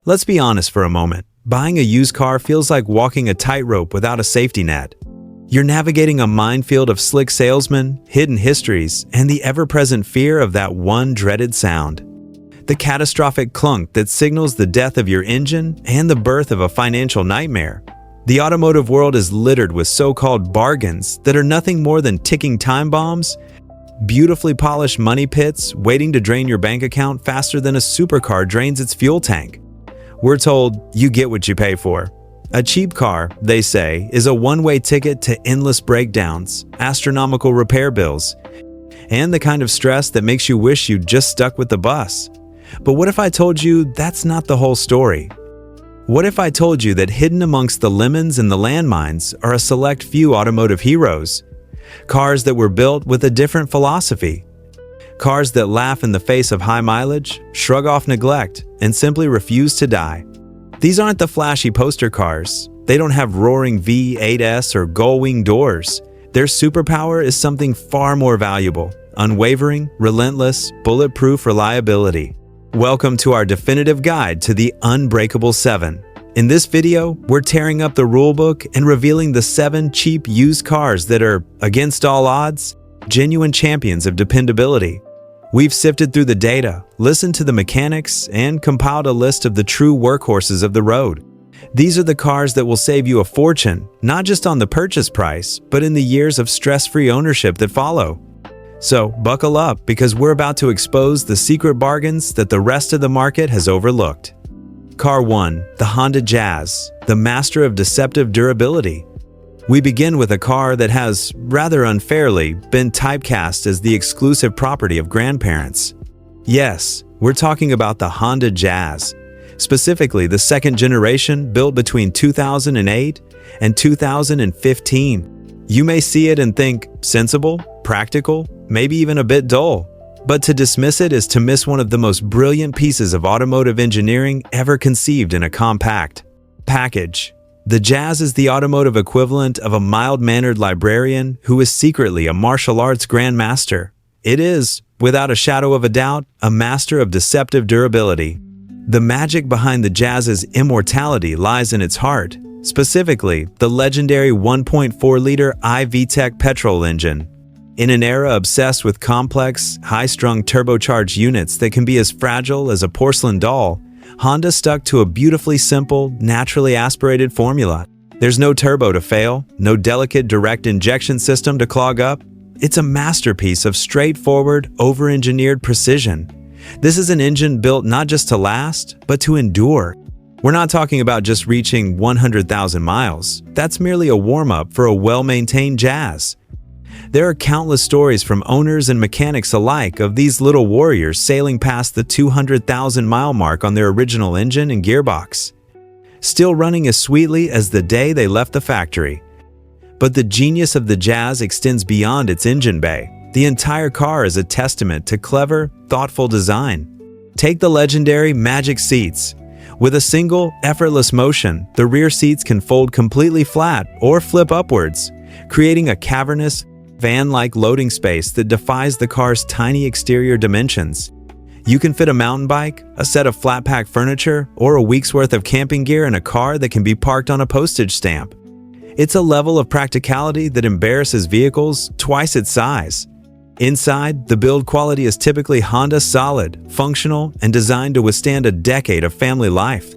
Let's be honest for a moment. Buying a used car feels like walking a tightrope without a safety net. You're navigating a minefield of slick salesmen, hidden histories, and the ever-present fear of that one dreaded sound. The catastrophic clunk that signals the death of your engine and the birth of a financial nightmare. The automotive world is littered with so-called bargains that are nothing more than ticking time bombs, beautifully polished money pits waiting to drain your bank account faster than a supercar drains its fuel tank. We're told you get what you pay for. A cheap car, they say, is a one-way ticket to endless breakdowns, astronomical repair bills, and the kind of stress that makes you wish you'd just stuck with the bus. But what if I told you that's not the whole story? What if I told you that hidden amongst the lemons and the landmines are a select few automotive heroes? Cars that were built with a different philosophy. Cars that laugh in the face of high mileage, shrug off neglect, and simply refuse to die. These aren't the flashy poster cars. They don't have roaring V8s or gull-wing doors. Their superpower is something far more valuable: unwavering, relentless, bulletproof reliability. Welcome to our definitive guide to the Unbreakable 7. In this video, we're tearing up the rulebook and revealing the 7 cheap used cars that are, against all odds, genuine champions of dependability. We've sifted through the data, listened to the mechanics, and compiled a list of the true workhorses of the road. These are the cars that will save you a fortune, not just on the purchase price, but in the years of stress-free ownership that follow. So buckle up, because we're about to expose the secret bargains that the rest of the market has overlooked. Car 1, the Honda Jazz, the master of deceptive durability. We begin with a car that has, rather unfairly, been typecast as the exclusive property of grandparents. Yes, we're talking about the Honda Jazz, specifically the second generation built between 2008 and 2015. You may see it and think, sensible, practical, maybe even a bit dull. But to dismiss it is to miss one of the most brilliant pieces of automotive engineering ever conceived in a compact package. The Jazz is the automotive equivalent of a mild-mannered librarian who is secretly a martial arts grandmaster. It is, without a shadow of a doubt, a master of deceptive durability. The magic behind the Jazz's immortality lies in its heart, specifically the legendary 1.4-liter iVTEC petrol engine. In an era obsessed with complex, high-strung turbocharged units that can be as fragile as a porcelain doll, Honda stuck to a beautifully simple, naturally aspirated formula. There's no turbo to fail, no delicate direct injection system to clog up. It's a masterpiece of straightforward, over-engineered precision. This is an engine built not just to last, but to endure. We're not talking about just reaching 100,000 miles. That's merely a warm-up for a well-maintained Jazz. There are countless stories from owners and mechanics alike of these little warriors sailing past the 200,000-mile mark on their original engine and gearbox, still running as sweetly as the day they left the factory. But the genius of the Jazz extends beyond its engine bay. The entire car is a testament to clever, thoughtful design. Take the legendary Magic Seats. With a single, effortless motion, the rear seats can fold completely flat or flip upwards, creating a cavernous, van-like loading space that defies the car's tiny exterior dimensions. You can fit a mountain bike, a set of flat-pack furniture, or a week's worth of camping gear in a car that can be parked on a postage stamp. It's a level of practicality that embarrasses vehicles twice its size. Inside, the build quality is typically Honda solid, functional, and designed to withstand a decade of family life.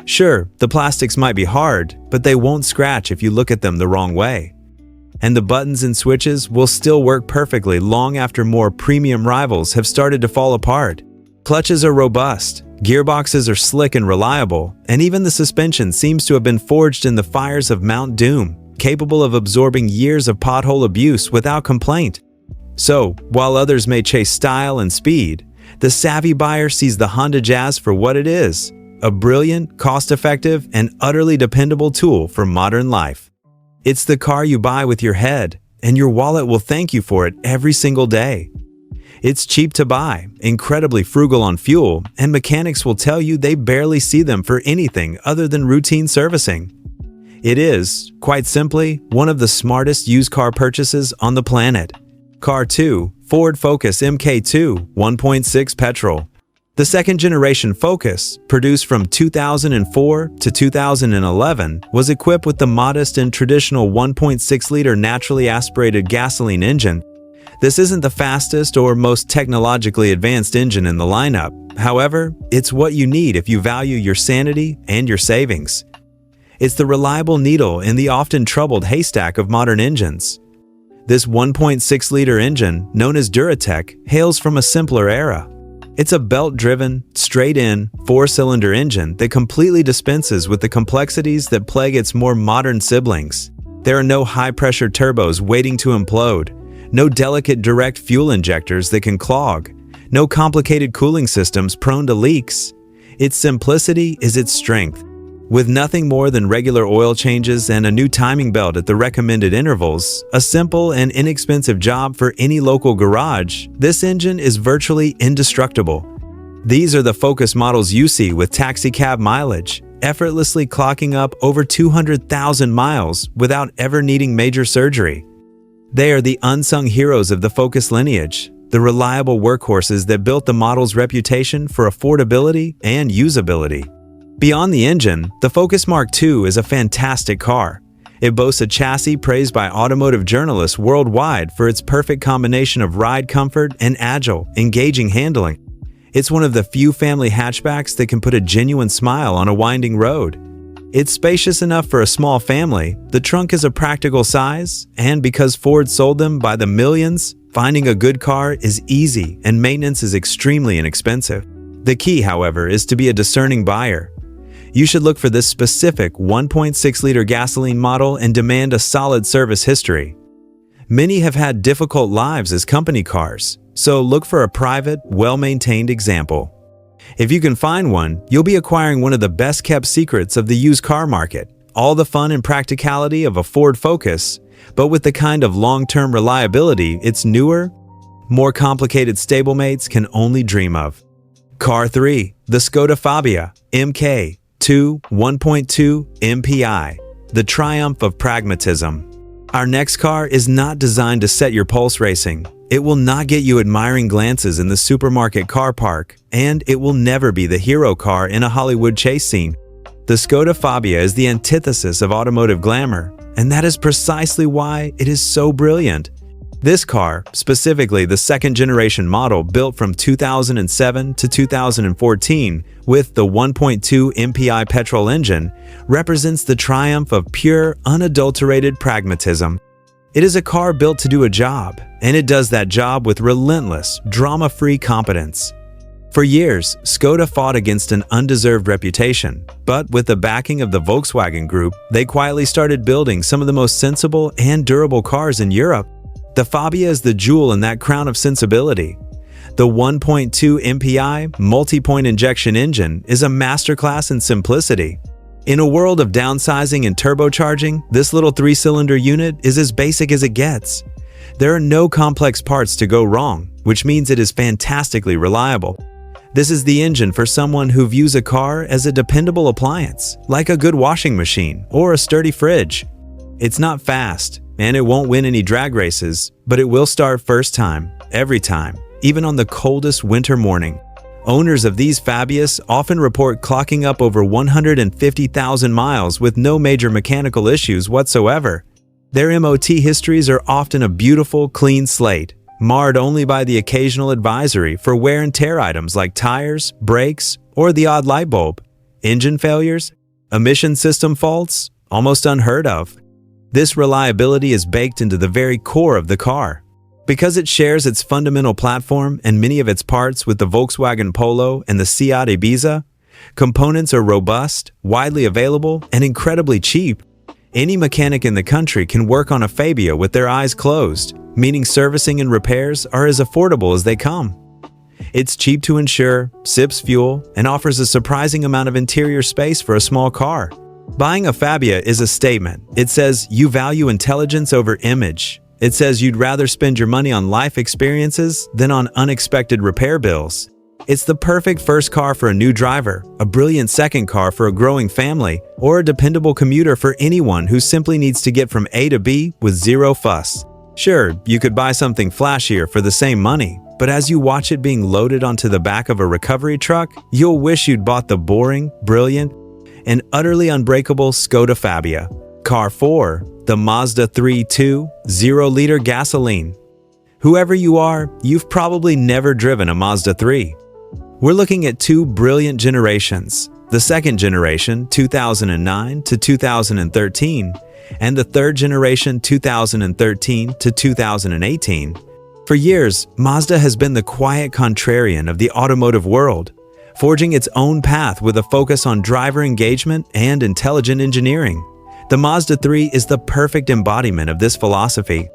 Sure, the plastics might be hard, but they won't scratch if you look at them the wrong way. And the buttons and switches will still work perfectly long after more premium rivals have started to fall apart. Clutches are robust, gearboxes are slick and reliable, and even the suspension seems to have been forged in the fires of Mount Doom, capable of absorbing years of pothole abuse without complaint. So, while others may chase style and speed, the savvy buyer sees the Honda Jazz for what it is: a brilliant, cost-effective, and utterly dependable tool for modern life. It's the car you buy with your head, and your wallet will thank you for it every single day. It's cheap to buy, incredibly frugal on fuel, and mechanics will tell you they barely see them for anything other than routine servicing. It is, quite simply, one of the smartest used car purchases on the planet. Car 2, Ford Focus Mk2 1.6 petrol. The second-generation Focus, produced from 2004 to 2011, was equipped with the modest and traditional 1.6-liter naturally aspirated gasoline engine. This isn't the fastest or most technologically advanced engine in the lineup. However, it's what you need if you value your sanity and your savings. It's the reliable needle in the often troubled haystack of modern engines. This 1.6-liter engine, known as Duratec, hails from a simpler era. It's a belt-driven, straight-in, four-cylinder engine that completely dispenses with the complexities that plague its more modern siblings. There are no high-pressure turbos waiting to implode, no delicate direct fuel injectors that can clog, no complicated cooling systems prone to leaks. Its simplicity is its strength. With nothing more than regular oil changes and a new timing belt at the recommended intervals, a simple and inexpensive job for any local garage, this engine is virtually indestructible. These are the Focus models you see with taxi-cab mileage, effortlessly clocking up over 200,000 miles without ever needing major surgery. They are the unsung heroes of the Focus lineage, the reliable workhorses that built the model's reputation for affordability and usability. Beyond the engine, the Focus Mark II is a fantastic car. It boasts a chassis praised by automotive journalists worldwide for its perfect combination of ride comfort and agile, engaging handling. It's one of the few family hatchbacks that can put a genuine smile on a winding road. It's spacious enough for a small family, the trunk is a practical size, and because Ford sold them by the millions, finding a good car is easy and maintenance is extremely inexpensive. The key, however, is to be a discerning buyer. You should look for this specific 1.6-liter gasoline model and demand a solid service history. Many have had difficult lives as company cars, so look for a private, well-maintained example. If you can find one, you'll be acquiring one of the best-kept secrets of the used car market, all the fun and practicality of a Ford Focus, but with the kind of long-term reliability its newer, more complicated stablemates can only dream of. Car 3, the Skoda Fabia MK2 1.2 MPI, the triumph of pragmatism. Our next car is not designed to set your pulse racing. It will not get you admiring glances in the supermarket car park, and it will never be the hero car in a Hollywood chase scene. The Skoda Fabia is the antithesis of automotive glamour, and that is precisely why it is so brilliant. This car, specifically the second-generation model built from 2007 to 2014 with the 1.2 MPI petrol engine, represents the triumph of pure, unadulterated pragmatism. It is a car built to do a job, and it does that job with relentless, drama-free competence. For years, Skoda fought against an undeserved reputation, but with the backing of the Volkswagen Group, they quietly started building some of the most sensible and durable cars in Europe. The Fabia is the jewel in that crown of sensibility. The 1.2 MPI multi-point injection engine is a masterclass in simplicity. In a world of downsizing and turbocharging, this little three-cylinder unit is as basic as it gets. There are no complex parts to go wrong, which means it is fantastically reliable. This is the engine for someone who views a car as a dependable appliance, like a good washing machine or a sturdy fridge. It's not fast, and it won't win any drag races, but it will start first time, every time, even on the coldest winter morning. Owners of these Fabias often report clocking up over 150,000 miles with no major mechanical issues whatsoever. Their MOT histories are often a beautiful, clean slate, marred only by the occasional advisory for wear and tear items like tires, brakes, or the odd light bulb. Engine failures, emission system faults, almost unheard of. This reliability is baked into the very core of the car. Because it shares its fundamental platform and many of its parts with the Volkswagen Polo and the Seat Ibiza, components are robust, widely available, and incredibly cheap. Any mechanic in the country can work on a Fabia with their eyes closed, meaning servicing and repairs are as affordable as they come. It's cheap to insure, sips fuel, and offers a surprising amount of interior space for a small car. Buying a Fabia is a statement. It says you value intelligence over image. It says you'd rather spend your money on life experiences than on unexpected repair bills. It's the perfect first car for a new driver, a brilliant second car for a growing family, or a dependable commuter for anyone who simply needs to get from A to B with zero fuss. Sure, you could buy something flashier for the same money, but as you watch it being loaded onto the back of a recovery truck, you'll wish you'd bought the boring, brilliant, and utterly unbreakable Skoda Fabia. Car 4, the Mazda 3 2 0-liter gasoline. Whoever you are, you've probably never driven a Mazda 3. We're looking at two brilliant generations, the second generation 2009 to 2013, and the third generation 2013 to 2018. For years, Mazda has been the quiet contrarian of the automotive world, forging its own path with a focus on driver engagement and intelligent engineering. The Mazda 3 is the perfect embodiment of this philosophy.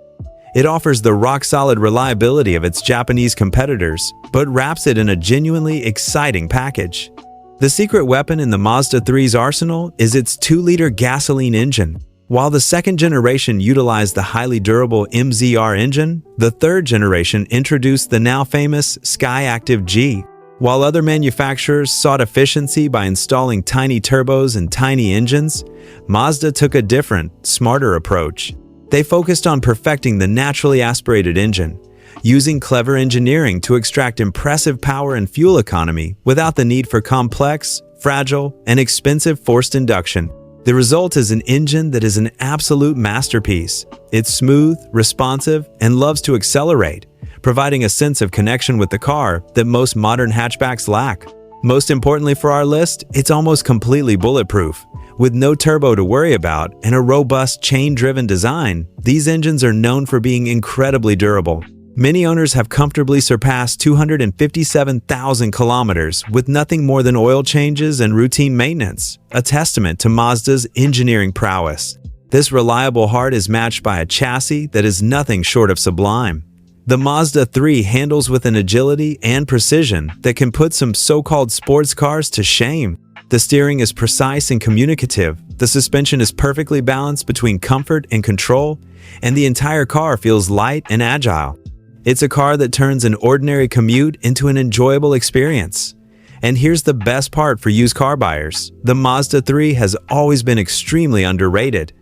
It offers the rock-solid reliability of its Japanese competitors, but wraps it in a genuinely exciting package. The secret weapon in the Mazda 3's arsenal is its 2-liter gasoline engine. While the second generation utilized the highly durable MZR engine, the third generation introduced the now famous SkyActiv G. While other manufacturers sought efficiency by installing tiny turbos and tiny engines, Mazda took a different, smarter approach. They focused on perfecting the naturally aspirated engine, using clever engineering to extract impressive power and fuel economy without the need for complex, fragile, and expensive forced induction. The result is an engine that is an absolute masterpiece. It's smooth, responsive, and loves to accelerate, providing a sense of connection with the car that most modern hatchbacks lack. Most importantly for our list, it's almost completely bulletproof. With no turbo to worry about and a robust chain-driven design, these engines are known for being incredibly durable. Many owners have comfortably surpassed 257,000 kilometers with nothing more than oil changes and routine maintenance, a testament to Mazda's engineering prowess. This reliable heart is matched by a chassis that is nothing short of sublime. The Mazda 3 handles with an agility and precision that can put some so-called sports cars to shame. The steering is precise and communicative, the suspension is perfectly balanced between comfort and control, and the entire car feels light and agile. It's a car that turns an ordinary commute into an enjoyable experience. And here's the best part for used car buyers. The Mazda 3 has always been extremely underrated.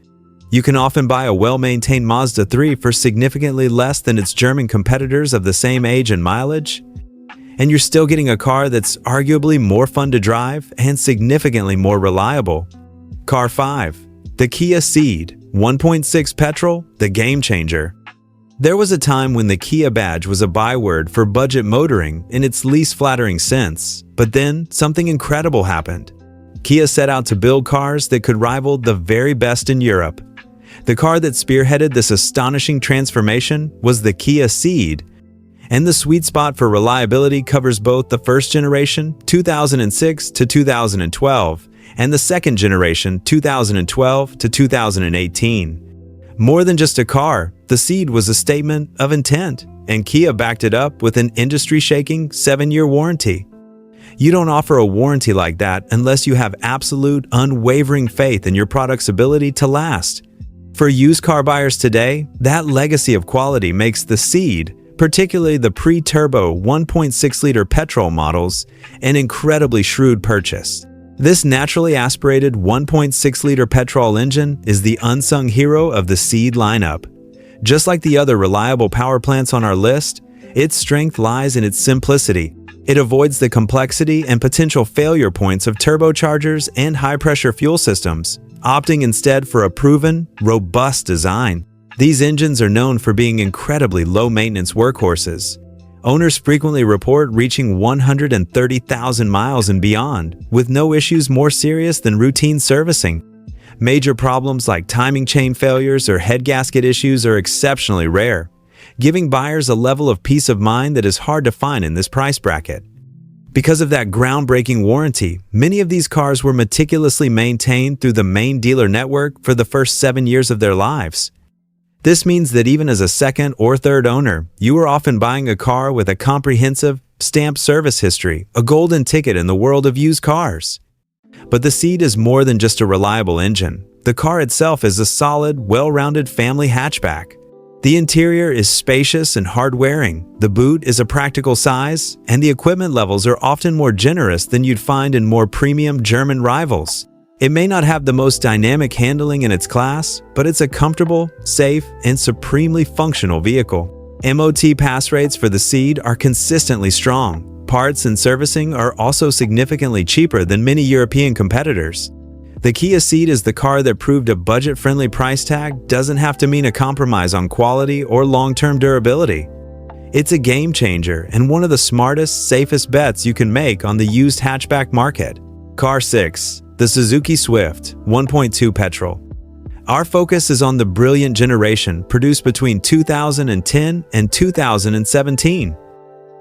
You can often buy a well-maintained Mazda 3 for significantly less than its German competitors of the same age and mileage. And you're still getting a car that's arguably more fun to drive and significantly more reliable. Car 5. The Kia Ceed 1.6 petrol, the game changer. There was a time when the Kia badge was a byword for budget motoring in its least flattering sense, but then something incredible happened. Kia set out to build cars that could rival the very best in Europe. The car that spearheaded this astonishing transformation was the Kia Ceed, and the sweet spot for reliability covers both the first generation 2006 to 2012 and the second generation 2012 to 2018. More than just a car, the Ceed was a statement of intent, and Kia backed it up with an industry-shaking 7-year warranty. You don't offer a warranty like that unless you have absolute, unwavering faith in your product's ability to last. For used car buyers today, that legacy of quality makes the Ceed, particularly the pre-turbo 1.6-liter petrol models, an incredibly shrewd purchase. This naturally aspirated 1.6-liter petrol engine is the unsung hero of the Ceed lineup. Just like the other reliable power plants on our list, its strength lies in its simplicity. It avoids the complexity and potential failure points of turbochargers and high-pressure fuel systems, opting instead for a proven, robust design. These engines are known for being incredibly low-maintenance workhorses. Owners frequently report reaching 130,000 miles and beyond, with no issues more serious than routine servicing. Major problems like timing chain failures or head gasket issues are exceptionally rare, giving buyers a level of peace of mind that is hard to find in this price bracket. Because of that groundbreaking warranty, many of these cars were meticulously maintained through the main dealer network for the first 7 years of their lives. This means that even as a second or third owner, you are often buying a car with a comprehensive, stamped service history, a golden ticket in the world of used cars. But the Ceed is more than just a reliable engine. The car itself is a solid, well-rounded family hatchback. The interior is spacious and hard-wearing, the boot is a practical size, and the equipment levels are often more generous than you'd find in more premium German rivals. It may not have the most dynamic handling in its class, but it's a comfortable, safe, and supremely functional vehicle. MOT pass rates for the Seed are consistently strong. Parts and servicing are also significantly cheaper than many European competitors. The Kia Ceed is the car that proved a budget-friendly price tag doesn't have to mean a compromise on quality or long-term durability. It's a game changer and one of the smartest, safest bets you can make on the used hatchback market. Car 6. The Suzuki Swift 1.2 Petrol. Our focus is on the brilliant generation produced between 2010 and 2017.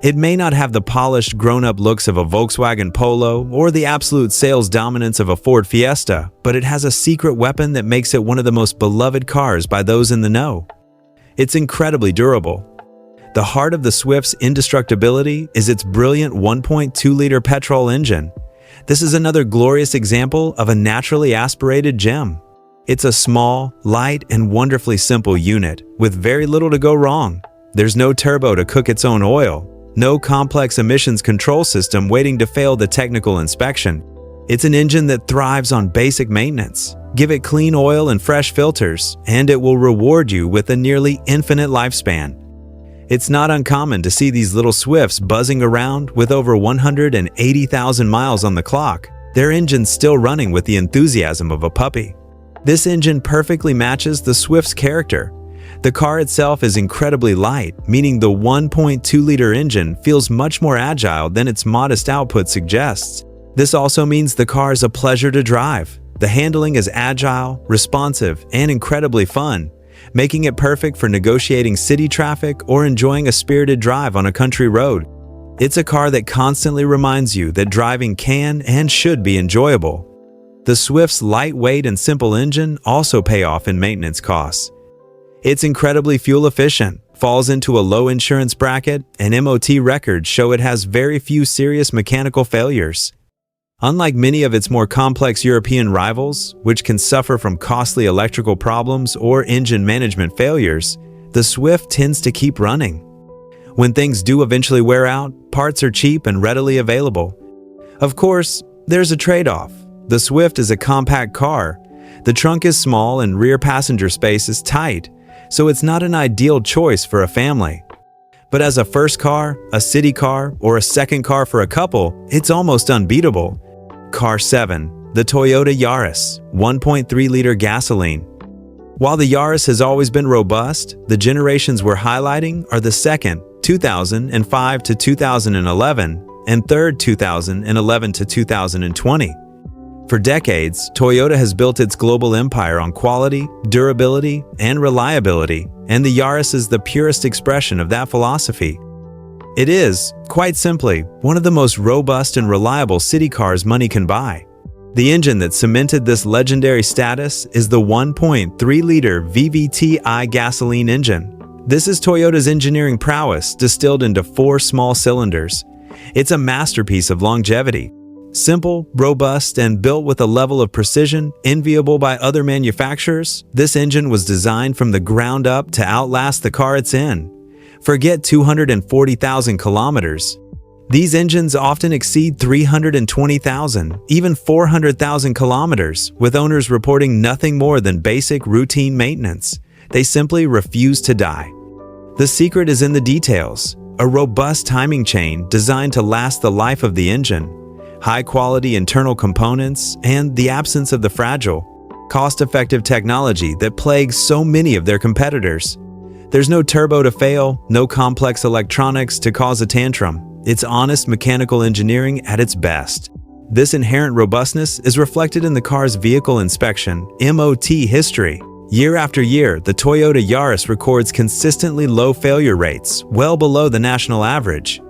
It may not have the polished, grown-up looks of a Volkswagen Polo or the absolute sales dominance of a Ford Fiesta, but it has a secret weapon that makes it one of the most beloved cars by those in the know. It's incredibly durable. The heart of the Swift's indestructibility is its brilliant 1.2-liter petrol engine. This is another glorious example of a naturally aspirated gem. It's a small, light, and wonderfully simple unit with very little to go wrong. There's no turbo to cook its own oil. No complex emissions control system waiting to fail the technical inspection. It's an engine that thrives on basic maintenance. Give it clean oil and fresh filters, and it will reward you with a nearly infinite lifespan. It's not uncommon to see these little Swifts buzzing around with over 180,000 miles on the clock, their engines still running with the enthusiasm of a puppy. This engine perfectly matches the Swift's character. The car itself is incredibly light, meaning the 1.2-liter engine feels much more agile than its modest output suggests. This also means the car is a pleasure to drive. The handling is agile, responsive, and incredibly fun, making it perfect for negotiating city traffic or enjoying a spirited drive on a country road. It's a car that constantly reminds you that driving can and should be enjoyable. The Swift's lightweight and simple engine also pay off in maintenance costs. It's incredibly fuel efficient, falls into a low insurance bracket, and MOT records show it has very few serious mechanical failures. Unlike many of its more complex European rivals, which can suffer from costly electrical problems or engine management failures, the Swift tends to keep running. When things do eventually wear out, parts are cheap and readily available. Of course, there's a trade-off. The Swift is a compact car. The trunk is small and rear passenger space is tight, so it's not an ideal choice for a family. But as a first car, a city car, or a second car for a couple, it's almost unbeatable. Car 7. The Toyota Yaris 1.3-liter gasoline. While the Yaris has always been robust, the generations we're highlighting are the second, 2005 to 2011, and third, 2011 to 2020. For decades, Toyota has built its global empire on quality, durability, and reliability, and the Yaris is the purest expression of that philosophy. It is, quite simply, one of the most robust and reliable city cars money can buy. The engine that cemented this legendary status is the 1.3-liter VVT-I gasoline engine. This is Toyota's engineering prowess distilled into 4 small cylinders. It's a masterpiece of longevity. Simple, robust, and built with a level of precision enviable by other manufacturers, this engine was designed from the ground up to outlast the car it's in. Forget 240,000 kilometers. These engines often exceed 320,000, even 400,000 kilometers, with owners reporting nothing more than basic routine maintenance. They simply refuse to die. The secret is in the details. A robust timing chain designed to last the life of the engine, high-quality internal components, and the absence of the fragile, cost-effective technology that plagues so many of their competitors. There's no turbo to fail, no complex electronics to cause a tantrum. It's honest mechanical engineering at its best. This inherent robustness is reflected in the car's vehicle inspection (MOT) history. Year after year, the Toyota Yaris records consistently low failure rates, well below the national average.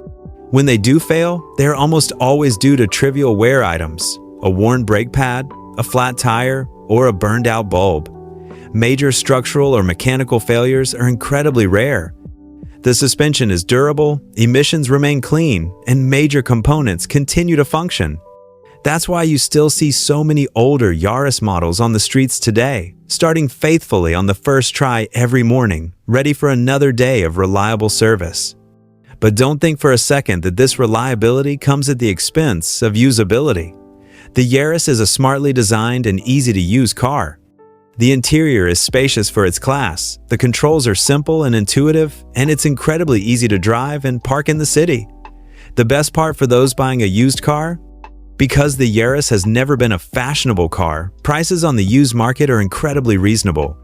When they do fail, they are almost always due to trivial wear items, a worn brake pad, a flat tire, or a burned-out bulb. Major structural or mechanical failures are incredibly rare. The suspension is durable, emissions remain clean, and major components continue to function. That's why you still see so many older Yaris models on the streets today, starting faithfully on the first try every morning, ready for another day of reliable service. But don't think for a second that this reliability comes at the expense of usability. The Yaris is a smartly designed and easy-to-use car. The interior is spacious for its class, the controls are simple and intuitive, and it's incredibly easy to drive and park in the city. The best part for those buying a used car? Because the Yaris has never been a fashionable car, prices on the used market are incredibly reasonable.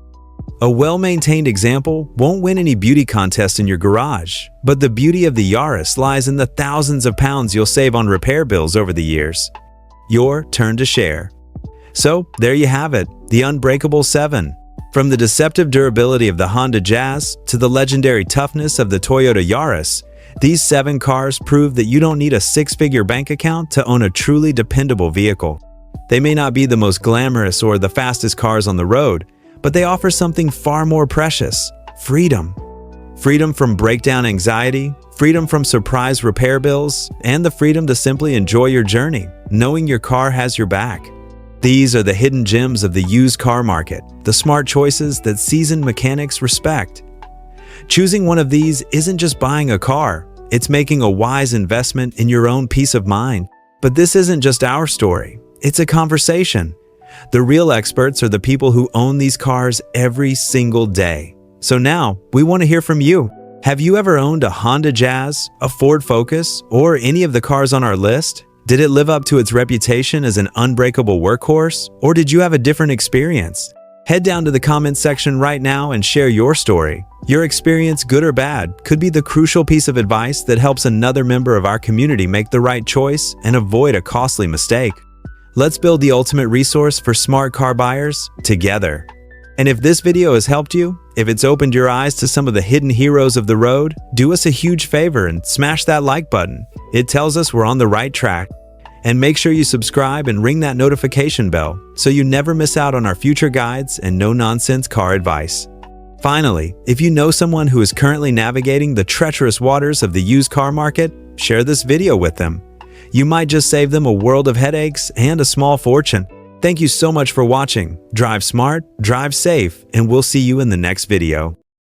A well-maintained example won't win any beauty contest in your garage, but the beauty of the Yaris lies in the thousands of pounds you'll save on repair bills over the years. Your turn to share. So, there you have it, the Unbreakable 7. From the deceptive durability of the Honda Jazz to the legendary toughness of the Toyota Yaris, these 7 cars prove that you don't need a six-figure bank account to own a truly dependable vehicle. They may not be the most glamorous or the fastest cars on the road, but they offer something far more precious: freedom. Freedom from breakdown anxiety, freedom from surprise repair bills, and the freedom to simply enjoy your journey, knowing your car has your back. These are the hidden gems of the used car market, the smart choices that seasoned mechanics respect. Choosing one of these isn't just buying a car, it's making a wise investment in your own peace of mind. But this isn't just our story, it's a conversation. The real experts are the people who own these cars every single day. So now, we want to hear from you. Have you ever owned a Honda Jazz, a Ford Focus, or any of the cars on our list? Did it live up to its reputation as an unbreakable workhorse, or did you have a different experience? Head down to the comments section right now and share your story. Your experience, good or bad, could be the crucial piece of advice that helps another member of our community make the right choice and avoid a costly mistake. Let's build the ultimate resource for smart car buyers together. And if this video has helped you, if it's opened your eyes to some of the hidden heroes of the road, do us a huge favor and smash that like button. It tells us we're on the right track. And make sure you subscribe and ring that notification bell so you never miss out on our future guides and no-nonsense car advice. Finally, if you know someone who is currently navigating the treacherous waters of the used car market, share this video with them. You might just save them a world of headaches and a small fortune. Thank you so much for watching. Drive smart, drive safe, and we'll see you in the next video.